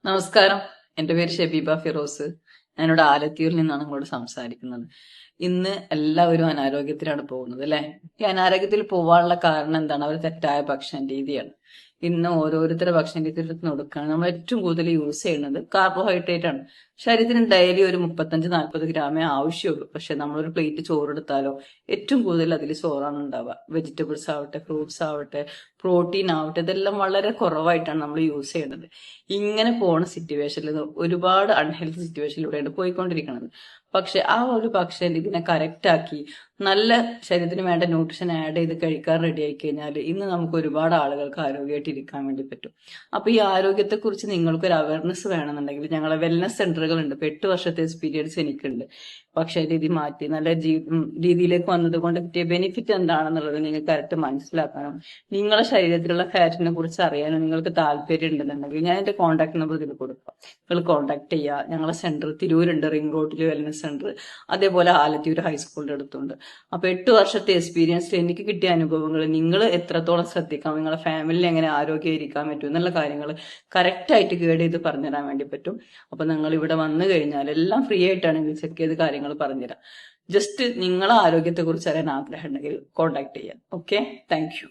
നമസ്കാരം. എന്റെ പേര് ഷബീബ ഫിറോസ്. ഞാനിവിടെ ആലത്തിയൂരിൽ നിന്നാണ് നിങ്ങളോട് സംസാരിക്കുന്നത്. ഇന്ന് എല്ലാവരും അനാരോഗ്യത്തിലാണ് പോകുന്നത് അല്ലെ? ഈ അനാരോഗ്യത്തിൽ പോവാനുള്ള കാരണം എന്താണ്? അവർ തെറ്റായ ഭക്ഷണ രീതിയാണ്. ഇന്ന് ഓരോരുത്തരുടെ ഭക്ഷണ രീതി നോക്കുകയാണ്. നമ്മൾ ഏറ്റവും കൂടുതൽ യൂസ് ചെയ്യുന്നത് കാർബോഹൈഡ്രേറ്റ് ആണ്. ശരീരത്തിന് ഡെയിലി ഒരു 35-40 ഗ്രാമേ ആവശ്യമുള്ളൂ. പക്ഷെ നമ്മളൊരു പ്ലേറ്റ് ചോറെടുത്താലോ ഏറ്റവും കൂടുതൽ അതിൽ ചോറാണ് ഉണ്ടാവുക. വെജിറ്റബിൾസ് ആവട്ടെ, ഫ്രൂട്ട്സ് ആവട്ടെ, പ്രോട്ടീൻ ആവട്ടെ, ഇതെല്ലാം വളരെ കുറവായിട്ടാണ് നമ്മൾ യൂസ് ചെയ്യുന്നത്. ഇങ്ങനെ പോണ സിറ്റുവേഷനിൽ ഒരുപാട് അൺഹെൽത്തി സിറ്റുവേഷനിലൂടെയാണ് പോയിക്കൊണ്ടിരിക്കുന്നത്. പക്ഷെ ആ ഒരു ഭക്ഷണം ഇതിനെ കറക്റ്റ് ആക്കി നല്ല ശരീരത്തിന് വേണ്ട ന്യൂട്രീഷൻ ആഡ് ചെയ്ത് കഴിക്കാൻ റെഡി ആയി കഴിഞ്ഞാൽ ഇന്ന് നമുക്ക് ഒരുപാട് ആളുകൾക്ക് ആരോഗ്യമായിട്ട് ഇരിക്കാൻ വേണ്ടി പറ്റും. അപ്പൊ ഈ ആരോഗ്യത്തെക്കുറിച്ച് നിങ്ങൾക്കൊരു അവയർനെസ് വേണമെന്നുണ്ടെങ്കിൽ ഞങ്ങളെ വെൽനസ് സെന്ററുകൾ ഉണ്ട്. ഇപ്പൊ 8 വർഷത്തെ എക്സ്പീരിയൻസ് എനിക്കുണ്ട്. ഭക്ഷണ രീതി മാറ്റി നല്ല രീതിയിലേക്ക് വന്നത് കൊണ്ട് കിട്ടിയ ബെനിഫിറ്റ് എന്താണെന്നുള്ളത് നിങ്ങൾക്ക് കറക്റ്റ് മനസ്സിലാക്കാനും നിങ്ങളുടെ ശരീരത്തിലുള്ള ഫാറ്റിനെ കുറിച്ച് അറിയാനും നിങ്ങൾക്ക് താല്പര്യം ഉണ്ടെന്നുണ്ടെങ്കിൽ ഞാൻ എന്റെ കോൺടാക്ട് നമ്പർ ഇതിൽ കൊടുക്കാം. നിങ്ങൾ കോൺടാക്ട് ചെയ്യുക. ഞങ്ങളെ സെന്റർ തിരൂരുണ്ട്, റിംഗ് റോഡിൽ വെൽനസ് സെന്റർ, അതേപോലെ ആലത്തിയൂർ ഹൈസ്കൂളിന്റെ അടുത്തുണ്ട്. അപ്പൊ 8 വർഷത്തെ എക്സ്പീരിയൻസിൽ എനിക്ക് കിട്ടിയ അനുഭവങ്ങൾ നിങ്ങൾ എത്രത്തോളം ശ്രദ്ധിക്കാം, നിങ്ങളുടെ ഫാമിലിയിൽ എങ്ങനെ ആരോഗ്യം ഇരിക്കാൻ പറ്റും എന്നുള്ള കാര്യങ്ങൾ കറക്റ്റ് ആയിട്ട് ഗൈഡ് ചെയ്ത് പറഞ്ഞുതരാൻ വേണ്ടി പറ്റും. അപ്പൊ നിങ്ങൾ ഇവിടെ വന്നു കഴിഞ്ഞാൽ എല്ലാം ഫ്രീ ആയിട്ടാണ് ചെക്ക് ചെയ്ത് കാര്യങ്ങൾ പറഞ്ഞുതരാം. ജസ്റ്റ് നിങ്ങളെ ആരോഗ്യത്തെ കുറിച്ച് അറിയാൻ ആഗ്രഹം ഉണ്ടെങ്കിൽ കോൺടാക്ട് ചെയ്യാം. Okay, thank you.